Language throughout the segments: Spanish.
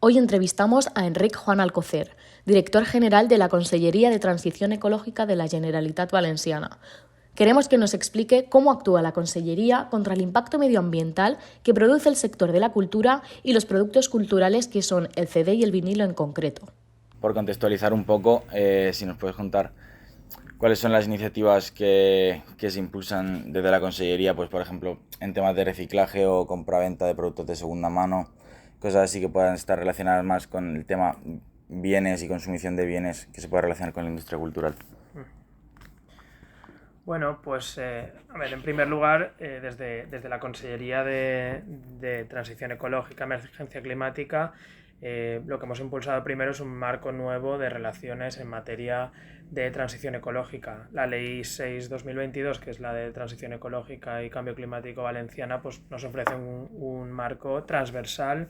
Hoy entrevistamos a Enric Juan Alcocer, director general de la Consellería de Transición Ecológica de la Generalitat Valenciana. Queremos que nos explique cómo actúa la Consellería contra el impacto medioambiental que produce el sector de la cultura y los productos culturales que son el CD y el vinilo en concreto. Por contextualizar un poco, si nos puedes contar cuáles son las iniciativas que se impulsan desde la Consellería, pues por ejemplo, en temas de reciclaje o compraventa de productos de segunda mano, cosas así que puedan estar relacionadas más con el tema bienes y consumición de bienes que se pueda relacionar con la industria cultural. Bueno, pues a ver, en primer lugar, desde la Consellería de Transición Ecológica, Emergencia Climática, lo que hemos impulsado primero es un marco nuevo de relaciones en materia de transición ecológica. La Ley 6/2022, que es la de Transición Ecológica y Cambio Climático Valenciana, pues nos ofrece un marco transversal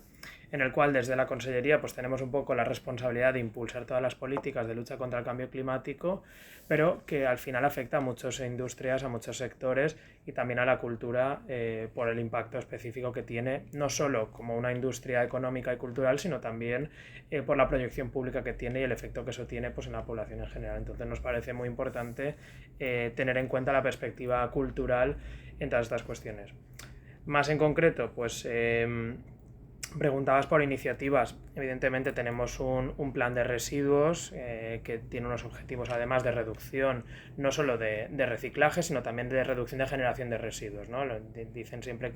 en el cual desde la Consellería pues tenemos un poco la responsabilidad de impulsar todas las políticas de lucha contra el cambio climático, pero que al final afecta a muchas industrias, a muchos sectores y también a la cultura por el impacto específico que tiene, no solo como una industria económica y cultural, sino también por la proyección pública que tiene y el efecto que eso tiene pues, en la población en general. Entonces nos parece muy importante tener en cuenta la perspectiva cultural en todas estas cuestiones. Más en concreto, pues preguntabas por iniciativas. Evidentemente tenemos un plan de residuos que tiene unos objetivos además de reducción, no solo de reciclaje, sino también de reducción de generación de residuos, ¿no? Dicen siempre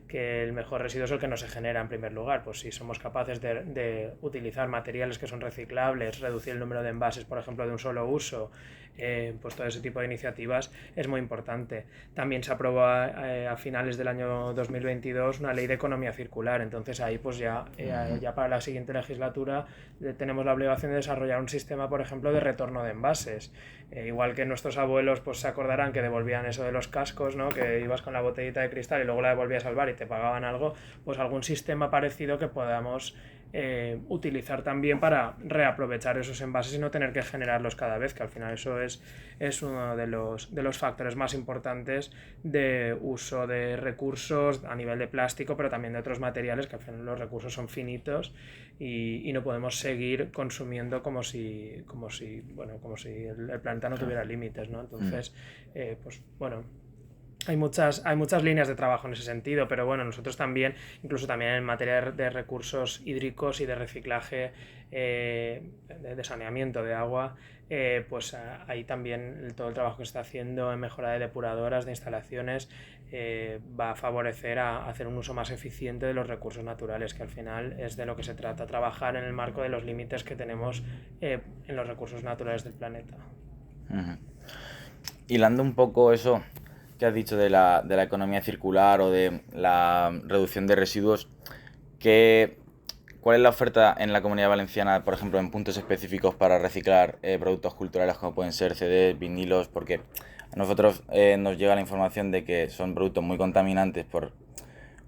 que el mejor residuo es el que no se genera en primer lugar. Pues si somos capaces de utilizar materiales que son reciclables, reducir el número de envases, por ejemplo, de un solo uso, pues todo ese tipo de iniciativas es muy importante. También se aprobó a finales del año 2022 una ley de economía circular, entonces ahí pues ya para la siguiente legislatura tenemos la obligación de desarrollar un sistema, por ejemplo, de retorno de envases. Igual que nuestros abuelos pues se acordarán que devolvían eso de los cascos, ¿no? Que ibas con la botellita de cristal y luego la devolvías al bar y te pagaban algo, pues algún sistema parecido que podamos utilizar también para reaprovechar esos envases y no tener que generarlos cada vez, que al final eso es uno de los factores más importantes de uso de recursos a nivel de plástico, pero también de otros materiales, que al final los recursos son finitos y no podemos seguir consumiendo como si el planeta no tuviera límites, ¿no? Entonces, pues bueno, hay muchas líneas de trabajo en ese sentido, pero bueno, nosotros también, incluso también en materia de recursos hídricos y de reciclaje, de saneamiento de agua, pues ahí también todo el trabajo que se está haciendo en mejora de depuradoras, de instalaciones, va a favorecer a hacer un uso más eficiente de los recursos naturales, que al final es de lo que se trata, trabajar en el marco de los límites que tenemos en los recursos naturales del planeta. Hilando un poco eso que has dicho de la economía circular o de la reducción de residuos, ¿cuál es la oferta en la Comunidad Valenciana, por ejemplo, en puntos específicos para reciclar productos culturales como pueden ser CDs, vinilos? Porque a nosotros nos llega la información de que son productos muy contaminantes por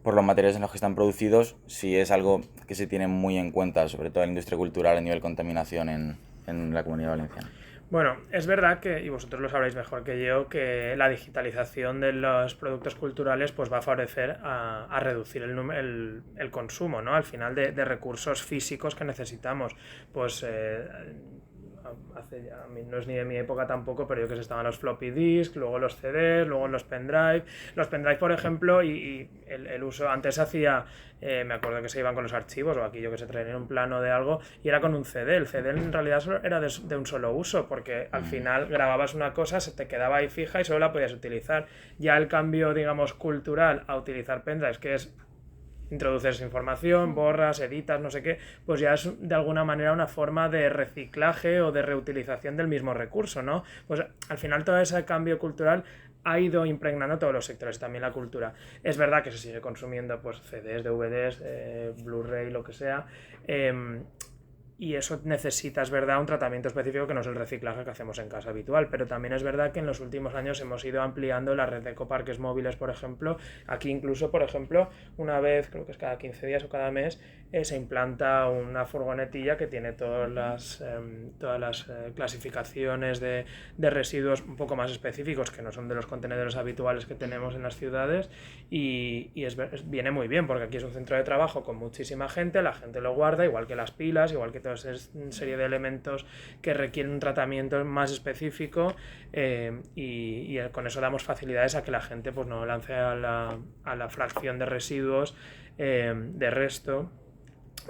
los materiales en los que están producidos, si es algo que se tiene muy en cuenta, sobre todo en la industria cultural a nivel contaminación en la Comunidad Valenciana. Bueno, es verdad que, y vosotros lo sabréis mejor que yo, que la digitalización de los productos culturales pues va a favorecer a reducir el consumo, ¿no? Al final de recursos físicos que necesitamos. Pues a mí no es ni de mi época tampoco, pero yo que sé, estaban los floppy disk, luego los CDs, luego los pendrive. Los pendrive, por ejemplo, y el uso, antes hacía, me acuerdo que se iban con los archivos, o aquí yo que sé, traían un plano de algo, y era con un CD. El CD en realidad solo era de un solo uso, porque al final grababas una cosa, se te quedaba ahí fija y solo la podías utilizar. Ya el cambio, digamos, cultural a utilizar pendrives, que es introduces información, borras, editas, no sé qué, pues ya es de alguna manera una forma de reciclaje o de reutilización del mismo recurso, ¿no? Pues al final todo ese cambio cultural ha ido impregnando todos los sectores, también la cultura. Es verdad que se sigue consumiendo pues CDs, DVDs, Blu-ray, lo que sea, y eso necesita, es verdad, un tratamiento específico que no es el reciclaje que hacemos en casa habitual, pero también es verdad que en los últimos años hemos ido ampliando la red de ecoparques móviles, por ejemplo. Aquí incluso, por ejemplo, una vez, creo que es cada 15 días o cada mes, se implanta una furgonetilla que tiene todas las clasificaciones de residuos un poco más específicos, que no son de los contenedores habituales que tenemos en las ciudades, y viene muy bien, porque aquí es un centro de trabajo con muchísima gente, la gente lo guarda, igual que las pilas, igual que toda esa serie de elementos que requieren un tratamiento más específico, y con eso damos facilidades a que la gente pues no lance a la fracción de residuos de resto,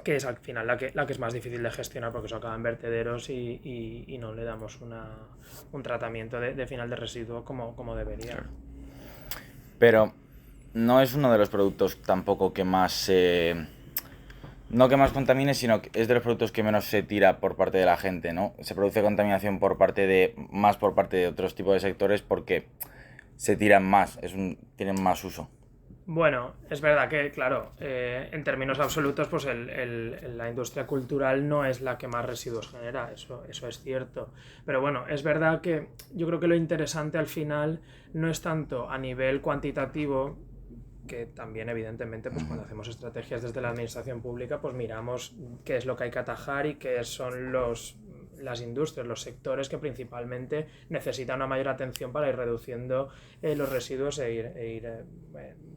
que es al final la que es más difícil de gestionar, porque eso acaba en vertederos y no le damos un tratamiento de final de residuo como debería. Pero no es uno de los productos tampoco que más... no que más contamine, sino que es de los productos que menos se tira por parte de la gente, ¿no? Se produce contaminación más por parte de otros tipos de sectores porque se tiran más, tienen más uso. Bueno, es verdad que, claro, en términos absolutos, pues la industria cultural no es la que más residuos genera, eso es cierto. Pero bueno, es verdad que yo creo que lo interesante al final no es tanto a nivel cuantitativo, que también evidentemente pues cuando hacemos estrategias desde la administración pública pues miramos qué es lo que hay que atajar y qué son las industrias, los sectores que principalmente necesitan una mayor atención para ir reduciendo los residuos e ir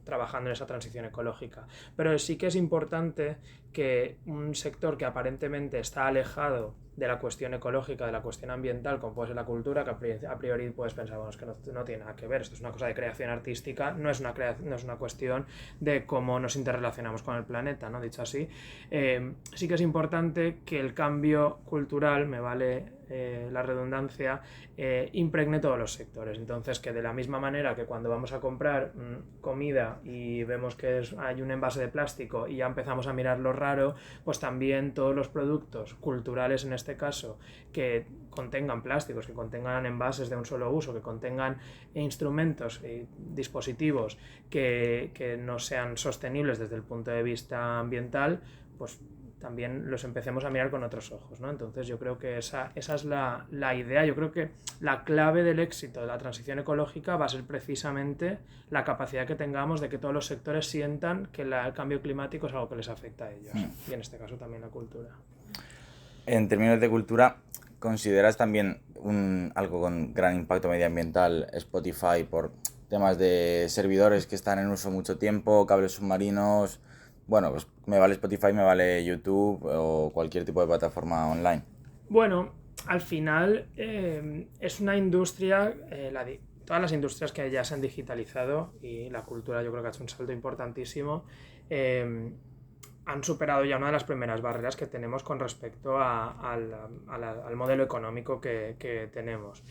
trabajando en esa transición ecológica. Pero sí que es importante que un sector que aparentemente está alejado de la cuestión ecológica, de la cuestión ambiental, como puede ser la cultura, que a priori puedes pensar, bueno, es que no tiene nada que ver, esto es una cosa de creación artística, no es una cuestión de cómo nos interrelacionamos con el planeta, ¿no? Dicho así, sí que es importante que el cambio cultural, me vale la redundancia, impregne todos los sectores. Entonces, que de la misma manera que cuando vamos a comprar comida y vemos que hay un envase de plástico y ya empezamos a mirar lo raro, pues también todos los productos culturales, en este caso, que contengan plásticos, que contengan envases de un solo uso, que contengan instrumentos y dispositivos que no sean sostenibles desde el punto de vista ambiental, pues también los empecemos a mirar con otros ojos, ¿no? Entonces yo creo que esa es la idea. Yo creo que la clave del éxito de la transición ecológica va a ser precisamente la capacidad que tengamos de que todos los sectores sientan que el cambio climático es algo que les afecta a ellos, y en este caso también la cultura. En términos de cultura, ¿consideras también algo con gran impacto medioambiental Spotify por temas de servidores que están en uso mucho tiempo, cables submarinos? Bueno, pues me vale Spotify, me vale YouTube o cualquier tipo de plataforma online. Bueno, al final es una industria, todas las industrias que ya se han digitalizado, y la cultura yo creo que ha hecho un salto importantísimo, han superado ya una de las primeras barreras que tenemos con respecto al modelo económico que tenemos.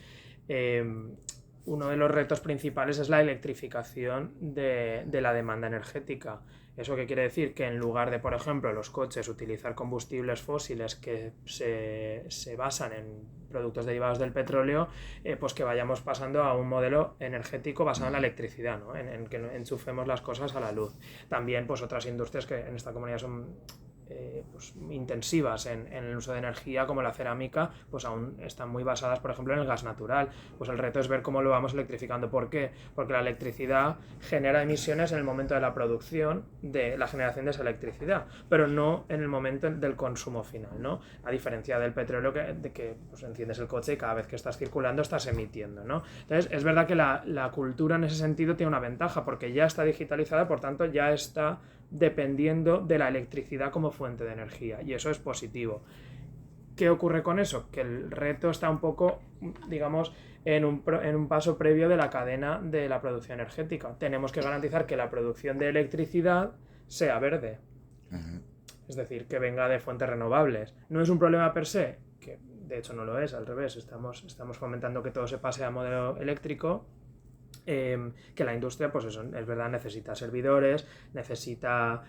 Uno de los retos principales es la electrificación de la demanda energética. ¿Eso qué quiere decir? Que en lugar de, por ejemplo, los coches utilizar combustibles fósiles que se basan en productos derivados del petróleo, pues que vayamos pasando a un modelo energético basado en la electricidad, ¿no? En que enchufemos las cosas a la luz. También pues otras industrias que en esta comunidad son pues intensivas en el uso de energía, como la cerámica, pues aún están muy basadas, por ejemplo, en el gas natural. Pues el reto es ver cómo lo vamos electrificando. ¿Por qué? Porque la electricidad genera emisiones en el momento de la producción de la generación de esa electricidad, pero no en el momento del consumo final, ¿no? A diferencia del petróleo, que pues enciendes el coche y cada vez que estás circulando estás emitiendo, ¿no? Entonces es verdad que la cultura en ese sentido tiene una ventaja, porque ya está digitalizada, por tanto ya está dependiendo de la electricidad como fuente de energía, y eso es positivo. ¿Qué ocurre con eso? Que el reto está un poco, digamos, en un paso previo de la cadena de la producción energética. Tenemos que garantizar que la producción de electricidad sea verde, es decir, que venga de fuentes renovables. No es un problema per se, que de hecho no lo es, al revés, estamos fomentando que todo se pase a modelo eléctrico. Que la industria, pues eso, es verdad, necesita servidores, necesita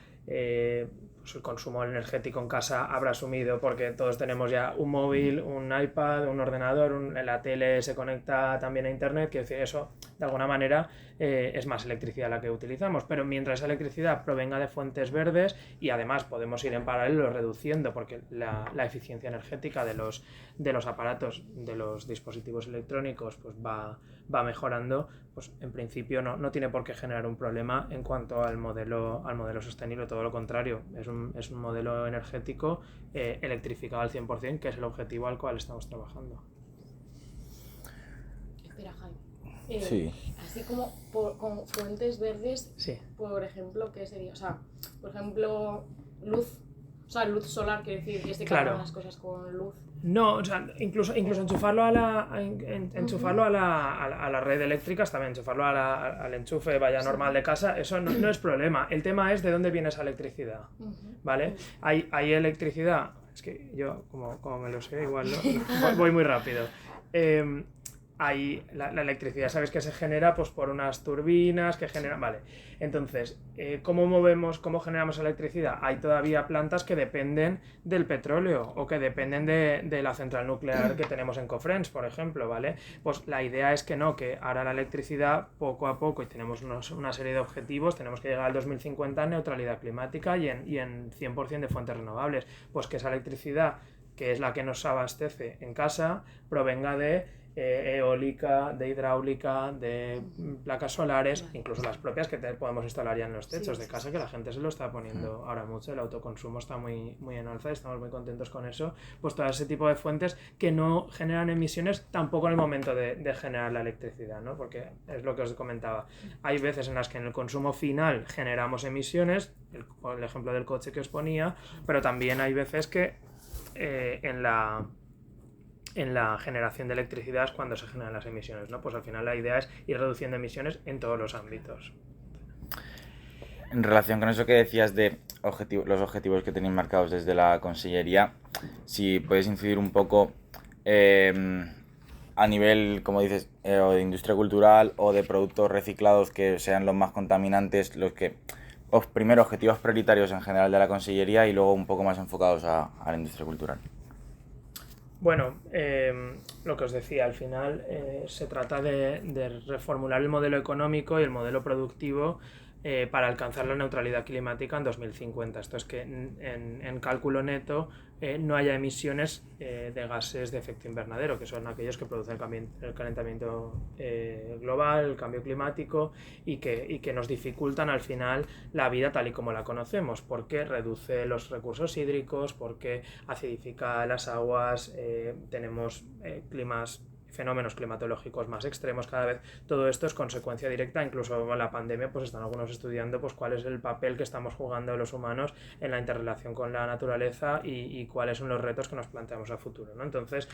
pues el consumo energético en casa habrá sumido porque todos tenemos ya un móvil, un iPad, un ordenador, la tele se conecta también a internet, quiero decir, eso de alguna manera es más electricidad la que utilizamos, pero mientras esa electricidad provenga de fuentes verdes y además podemos ir en paralelo reduciendo porque la eficiencia energética de los aparatos, de los dispositivos electrónicos pues va mejorando, pues en principio no tiene por qué generar un problema en cuanto al modelo sostenible, todo lo contrario, es un modelo energético electrificado al 100%, que es el objetivo al cual estamos trabajando. Espera, Jaime. Sí. Así como con fuentes verdes, Sí. por ejemplo, ¿qué sería? O sea, por ejemplo, luz, o sea, luz solar, quiero decir, que se cargan las cosas con luz. No, o sea, incluso enchufarlo a la red eléctrica está bien, enchufarlo al enchufe vaya normal de casa, eso no es problema. El tema es de dónde viene esa electricidad, ¿vale? Hay electricidad, es que yo, como me lo sé, igual voy muy rápido. La electricidad, sabes que se genera pues por unas turbinas que generan, vale. Entonces, ¿cómo generamos electricidad? Hay todavía plantas que dependen del petróleo o que dependen de la central nuclear que tenemos en Cofrents, por ejemplo, ¿vale? Pues la idea es que ahora la electricidad poco a poco, y tenemos una serie de objetivos, tenemos que llegar al 2050 en neutralidad climática y en 100% de fuentes renovables, pues que esa electricidad, que es la que nos abastece en casa, provenga de eólica, de hidráulica, de placas solares, incluso las propias que podemos instalar ya en los techos de casa, que la gente se lo está poniendo ahora mucho, el autoconsumo está muy, muy en alza y estamos muy contentos con eso, pues todo ese tipo de fuentes que no generan emisiones tampoco en el momento de generar la electricidad, ¿no? Porque es lo que os comentaba, hay veces en las que en el consumo final generamos emisiones, el ejemplo del coche que os ponía, pero también hay veces que en la generación de electricidad es cuando se generan las emisiones, ¿no? Pues al final la idea es ir reduciendo emisiones en todos los ámbitos. En relación con eso que decías de los objetivos que tenéis marcados desde la Consellería, si podéis incidir un poco a nivel, como dices, o de industria cultural o de productos reciclados que sean los más contaminantes, primero objetivos prioritarios en general de la Consellería y luego un poco más enfocados a la industria cultural. Bueno, lo que os decía, al final se trata de reformular el modelo económico y el modelo productivo para alcanzar la neutralidad climática en 2050. Esto es que en cálculo neto no haya emisiones de gases de efecto invernadero, que son aquellos que producen el calentamiento global, el cambio climático y que nos dificultan al final la vida tal y como la conocemos, porque reduce los recursos hídricos, porque acidifica las aguas, tenemos fenómenos climatológicos más extremos cada vez. Todo esto es consecuencia directa, incluso con la pandemia pues están algunos estudiando pues cuál es el papel que estamos jugando los humanos en la interrelación con la naturaleza y cuáles son los retos que nos planteamos a futuro, ¿no? Entonces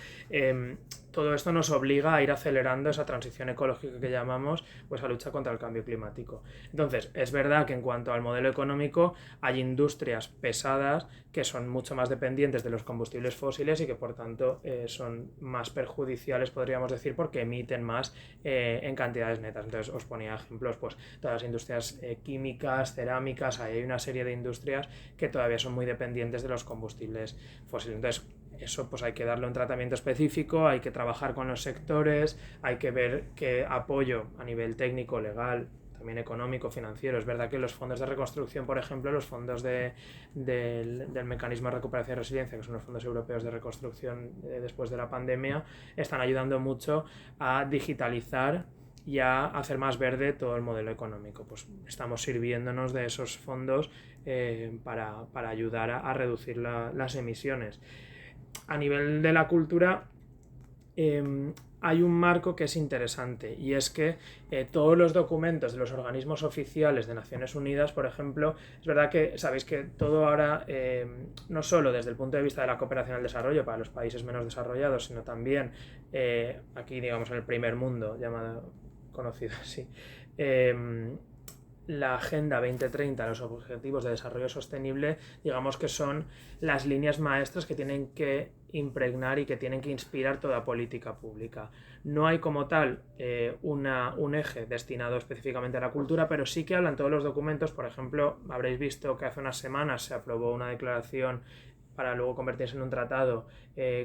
todo esto nos obliga a ir acelerando esa transición ecológica que llamamos pues a lucha contra el cambio climático. Entonces es verdad que en cuanto al modelo económico hay industrias pesadas que son mucho más dependientes de los combustibles fósiles y que por tanto son más perjudiciales, podríamos decir, porque emiten más en cantidades netas. Entonces os ponía ejemplos, pues todas las industrias químicas, cerámicas, hay una serie de industrias que todavía son muy dependientes de los combustibles fósiles. Entonces eso pues hay que darle un tratamiento específico, hay que trabajar con los sectores, hay que ver qué apoyo a nivel técnico, legal, también económico, financiero. Es verdad que los fondos de reconstrucción, por ejemplo, los fondos del mecanismo de recuperación y resiliencia, que son los fondos europeos de reconstrucción después de la pandemia, están ayudando mucho a digitalizar y a hacer más verde todo el modelo económico. Pues estamos sirviéndonos de esos fondos para ayudar a reducir las emisiones. A nivel de la cultura hay un marco que es interesante y es que todos los documentos de los organismos oficiales de Naciones Unidas, por ejemplo, es verdad que sabéis que todo ahora, no solo desde el punto de vista de la cooperación al desarrollo para los países menos desarrollados, sino también aquí, digamos, en el primer mundo, conocido así, la Agenda 2030, los Objetivos de Desarrollo Sostenible, digamos que son las líneas maestras que tienen que impregnar y que tienen que inspirar toda política pública. No hay como tal un eje destinado específicamente a la cultura, pero sí que hablan todos los documentos. Por ejemplo, habréis visto que hace unas semanas se aprobó una declaración para luego convertirse en un tratado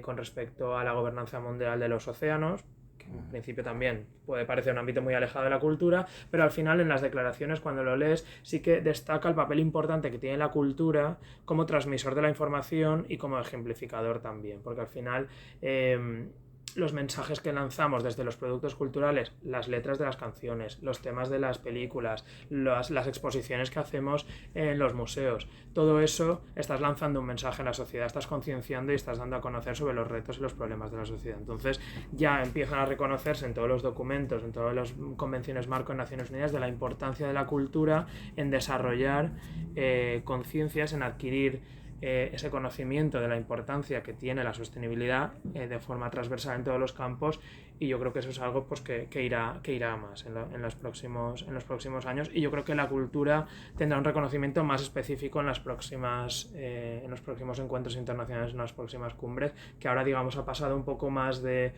con respecto a la gobernanza mundial de los océanos, que en principio también puede parecer un ámbito muy alejado de la cultura, pero al final en las declaraciones, cuando lo lees, sí que destaca el papel importante que tiene la cultura como transmisor de la información y como ejemplificador también, porque al final los mensajes que lanzamos desde los productos culturales, las letras de las canciones, los temas de las películas, las exposiciones que hacemos en los museos, todo eso estás lanzando un mensaje en la sociedad, estás concienciando y estás dando a conocer sobre los retos y los problemas de la sociedad. Entonces ya empiezan a reconocerse en todos los documentos, en todas las convenciones marco en Naciones Unidas, de la importancia de la cultura en desarrollar conciencias, en adquirir ese conocimiento de la importancia que tiene la sostenibilidad de forma transversal en todos los campos, y yo creo que eso es algo pues, que irá a más en los próximos años, y yo creo que la cultura tendrá un reconocimiento más específico en los próximos encuentros internacionales, en las próximas cumbres, que ahora digamos ha pasado un poco más de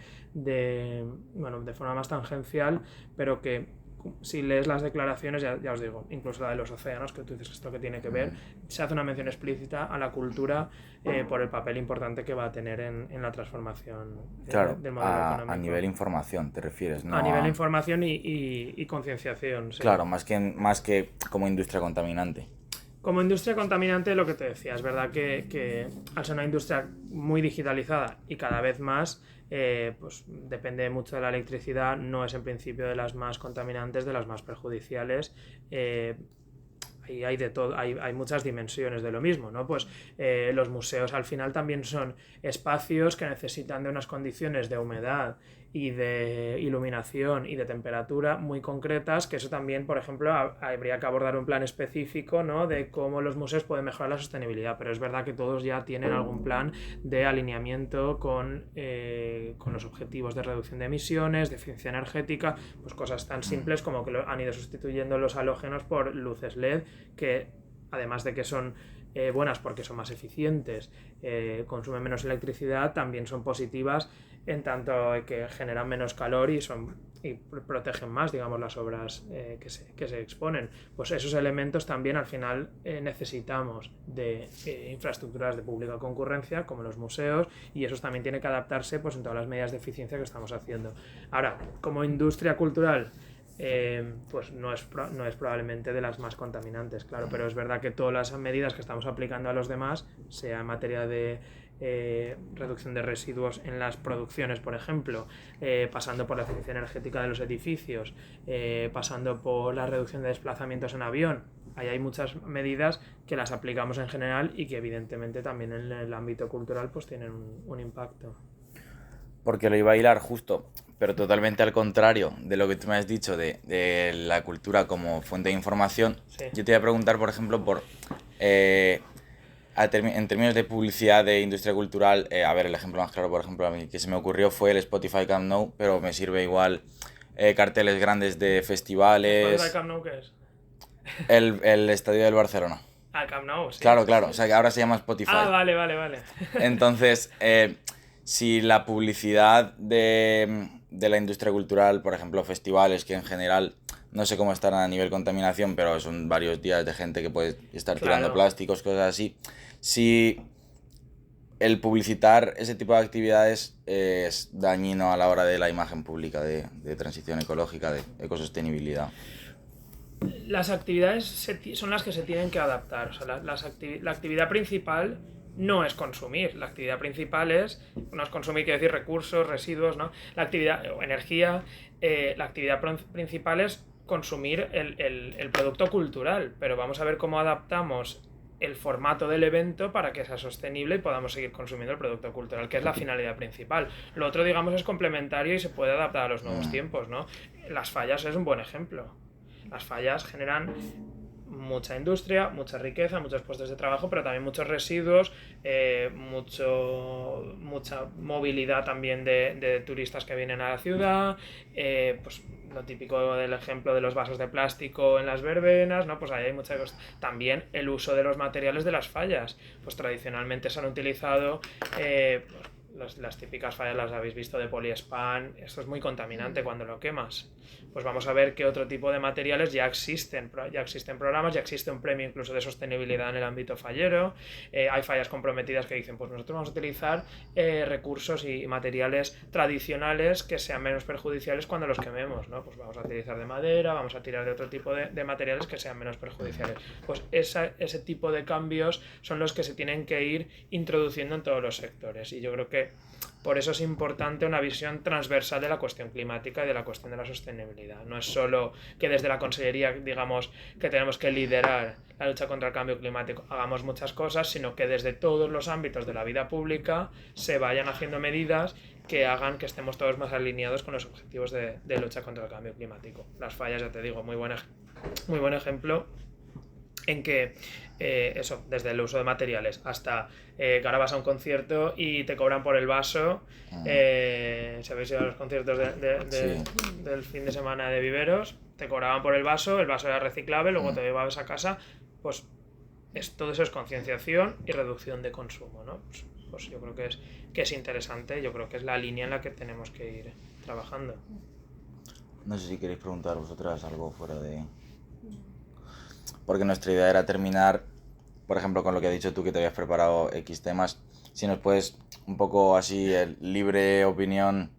forma más tangencial, pero que si lees las declaraciones, ya os digo, incluso la de los océanos, que tú dices esto que tiene que ver, se hace una mención explícita a la cultura por el papel importante que va a tener en la transformación del modelo económico. A nivel información te refieres, ¿no? A nivel información y concienciación, sí. Claro, más que como industria contaminante. Como industria contaminante, lo que te decía, es verdad que al ser una industria muy digitalizada y cada vez más, pues depende mucho de la electricidad, no es en principio de las más contaminantes, de las más perjudiciales. Y hay de todo, hay muchas dimensiones de lo mismo, ¿no? Pues los museos al final también son espacios que necesitan de unas condiciones de humedad y de iluminación y de temperatura muy concretas, que eso también, por ejemplo, habría que abordar un plan específico, ¿no? De cómo los museos pueden mejorar la sostenibilidad, pero es verdad que todos ya tienen algún plan de alineamiento con los objetivos de reducción de emisiones, de eficiencia energética, pues cosas tan simples como que han ido sustituyendo los halógenos por luces LED, que además de que son buenas porque son más eficientes, consumen menos electricidad, también son positivas en tanto que generan menos calor y protegen más, digamos, las obras que se exponen. Pues esos elementos también al final necesitamos de infraestructuras de pública concurrencia como los museos, y eso también tiene que adaptarse pues en todas las medidas de eficiencia que estamos haciendo. Ahora, como industria cultural, pues no es probablemente de las más contaminantes, claro, pero es verdad que todas las medidas que estamos aplicando a los demás, sea en materia de reducción de residuos en las producciones, por ejemplo, pasando por la eficiencia energética de los edificios, pasando por la reducción de desplazamientos en avión, ahí hay muchas medidas que las aplicamos en general y que evidentemente también en el ámbito cultural pues tienen un impacto. Porque lo iba a hilar justo, pero totalmente al contrario de lo que tú me has dicho de la cultura como fuente de información. Sí. Yo te iba a preguntar, por ejemplo, en términos de publicidad de industria cultural, a ver, el ejemplo más claro, por ejemplo, a mí que se me ocurrió fue el Spotify Camp Nou, pero me sirve igual carteles grandes de festivales. ¿Spotify Camp Nou qué es? El estadio del Barcelona. Ah, Camp Nou, sí. Claro, o sea que ahora se llama Spotify. Ah, vale. Entonces, si la publicidad de la industria cultural, por ejemplo, festivales, que en general no sé cómo están a nivel contaminación, pero son varios días de gente que puede estar tirando plásticos, cosas así. Si el publicitar ese tipo de actividades es dañino a la hora de la imagen pública de transición ecológica, de ecosostenibilidad. Las actividades son las que se tienen que adaptar. O sea, la actividad principal no es consumir. La actividad principal no es consumir, quiere decir recursos, residuos, ¿no? La actividad o energía, la actividad principal es consumir el producto cultural, pero vamos a ver cómo adaptamos el formato del evento para que sea sostenible y podamos seguir consumiendo el producto cultural, que es la finalidad principal. Lo otro, digamos, es complementario y se puede adaptar a los nuevos tiempos, ¿no? Las fallas es un buen ejemplo. Las fallas generan mucha industria, mucha riqueza, muchos puestos de trabajo, pero también muchos residuos, mucha movilidad también de turistas que vienen a la ciudad, pues lo típico del ejemplo de los vasos de plástico en las verbenas, ¿no? Pues ahí hay muchas cosas. También el uso de los materiales de las fallas, pues tradicionalmente se han utilizado las típicas fallas las habéis visto de poliespan, esto es muy contaminante cuando lo quemas. Pues vamos a ver qué otro tipo de materiales ya existen programas, ya existe un premio incluso de sostenibilidad en el ámbito fallero, hay fallas comprometidas que dicen, pues nosotros vamos a utilizar recursos y materiales tradicionales que sean menos perjudiciales cuando los quememos, ¿no? Pues vamos a utilizar de madera, vamos a tirar de otro tipo de materiales que sean menos perjudiciales. Pues ese tipo de cambios son los que se tienen que ir introduciendo en todos los sectores, y yo creo que por eso es importante una visión transversal de la cuestión climática y de la cuestión de la sostenibilidad. No es solo que desde la Consellería digamos que tenemos que liderar la lucha contra el cambio climático, hagamos muchas cosas, sino que desde todos los ámbitos de la vida pública se vayan haciendo medidas que hagan que estemos todos más alineados con los objetivos de lucha contra el cambio climático. Las fallas, ya te digo, muy buen ejemplo en que eso, desde el uso de materiales hasta que ahora vas a un concierto y te cobran por el vaso. Si habéis ido a los conciertos del fin de semana de Viveros, te cobraban por el vaso era reciclable, luego te llevabas a casa. Pues todo eso es concienciación y reducción de consumo, ¿no? Pues yo creo que es interesante, yo creo que es la línea en la que tenemos que ir trabajando. No sé si queréis preguntar vosotras algo fuera de... Porque nuestra idea era terminar, por ejemplo, con lo que has dicho tú, que te habías preparado X temas. Si nos puedes un poco así, libre opinión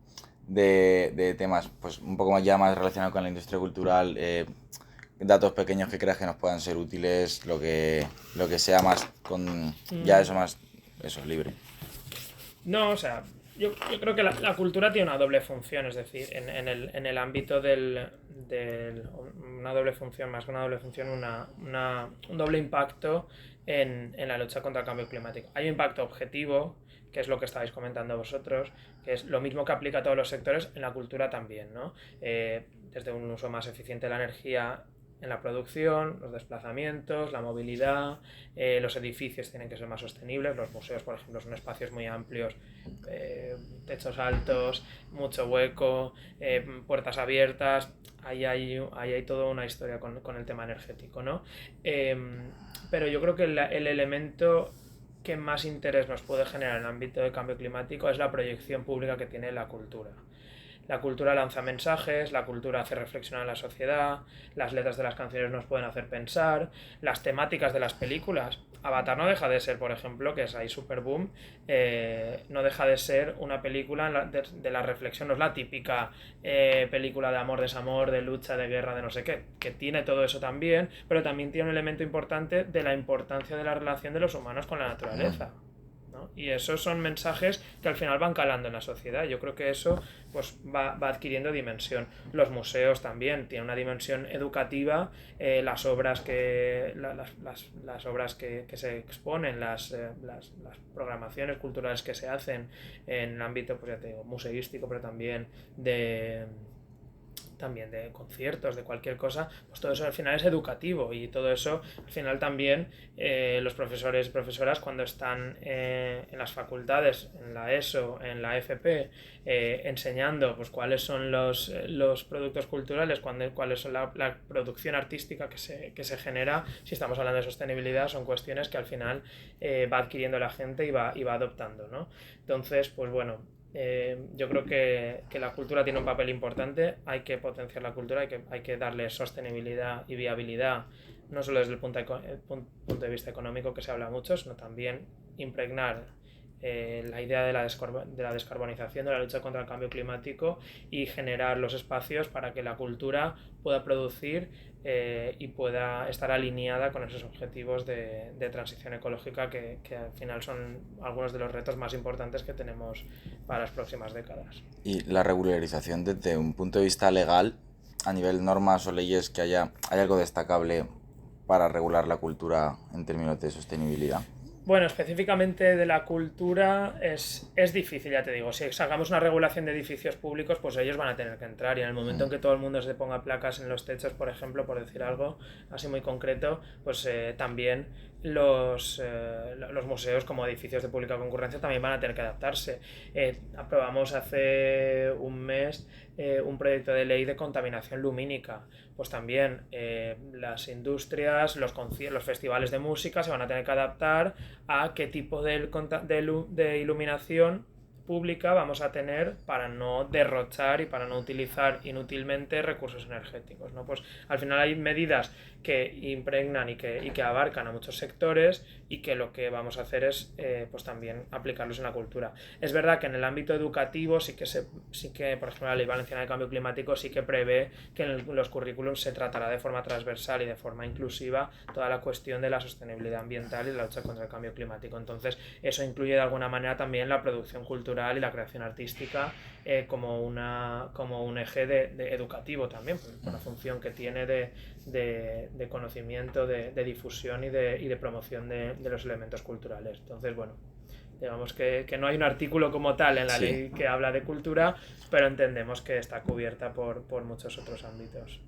de temas, pues un poco más relacionados con la industria cultural, datos pequeños que creas que nos puedan ser útiles, lo que sea más con... Ya eso, libre. No, o sea, yo creo que la cultura tiene una doble función, es decir, en el ámbito una doble función, más que una doble función, un doble impacto en la lucha contra el cambio climático. Hay un impacto objetivo, que es lo que estabais comentando vosotros, que es lo mismo que aplica a todos los sectores, en la cultura también, ¿no? Desde un uso más eficiente de la energía en la producción, los desplazamientos, la movilidad, los edificios tienen que ser más sostenibles, los museos, por ejemplo, son espacios muy amplios, techos altos, mucho hueco, puertas abiertas, ahí hay toda una historia con el tema energético, ¿no? Pero yo creo que el elemento que más interés nos puede generar en el ámbito del cambio climático es la proyección pública que tiene la cultura. La cultura lanza mensajes, la cultura hace reflexionar a la sociedad, las letras de las canciones nos pueden hacer pensar, las temáticas de las películas. Avatar no deja de ser, por ejemplo, que es ahí super boom, no deja de ser una película de la reflexión, no es la típica película de amor, desamor, de lucha, de guerra, de no sé qué, que tiene todo eso también, pero también tiene un elemento importante de la importancia de la relación de los humanos con la naturaleza, ¿no? Y esos son mensajes que al final van calando en la sociedad. Yo creo que eso pues va adquiriendo dimensión. Los museos también tienen una dimensión educativa, las obras que se exponen, las programaciones culturales que se hacen en el ámbito, pues ya te digo, museístico, pero también de conciertos, de cualquier cosa, pues todo eso al final es educativo, y todo eso al final también los profesores y profesoras cuando están en las facultades, en la ESO, en la FP, enseñando pues cuáles son los productos culturales, cuáles son la producción artística que se genera, si estamos hablando de sostenibilidad, son cuestiones que al final va adquiriendo la gente y va adoptando, ¿no? Entonces, pues bueno, yo creo que la cultura tiene un papel importante, hay que potenciar la cultura, hay que darle sostenibilidad y viabilidad, no solo desde el punto de vista económico, que se habla mucho, sino también impregnar la idea de la descarbonización, de la lucha contra el cambio climático, y generar los espacios para que la cultura pueda producir y pueda estar alineada con esos objetivos de transición ecológica que al final son algunos de los retos más importantes que tenemos para las próximas décadas. Y la regularización desde un punto de vista legal, a nivel normas o leyes, que ¿hay algo destacable para regular la cultura en términos de sostenibilidad? Bueno, específicamente de la cultura es difícil, ya te digo. Si sacamos una regulación de edificios públicos, pues ellos van a tener que entrar, y en el momento en que todo el mundo se ponga placas en los techos, por ejemplo, por decir algo así muy concreto, pues también los museos como edificios de pública concurrencia también van a tener que adaptarse. Aprobamos hace un mes un proyecto de ley de contaminación lumínica. Pues también las industrias, los festivales de música se van a tener que adaptar a qué tipo de iluminación pública vamos a tener para no derrochar y para no utilizar inútilmente recursos energéticos, ¿no? Pues al final hay medidas que impregnan y que abarcan a muchos sectores y que lo que vamos a hacer es pues también aplicarlos en la cultura. Es verdad que en el ámbito educativo sí que por ejemplo la Ley Valenciana de Cambio Climático sí que prevé que en los currículums se tratará de forma transversal y de forma inclusiva toda la cuestión de la sostenibilidad ambiental y la lucha contra el cambio climático. Entonces eso incluye de alguna manera también la producción cultural y la creación artística como un eje educativo también, por la función que tiene de conocimiento, de difusión y de promoción de los elementos culturales. Entonces, bueno, digamos que no hay un artículo como tal en la ley que habla de cultura, pero entendemos que está cubierta por muchos otros ámbitos.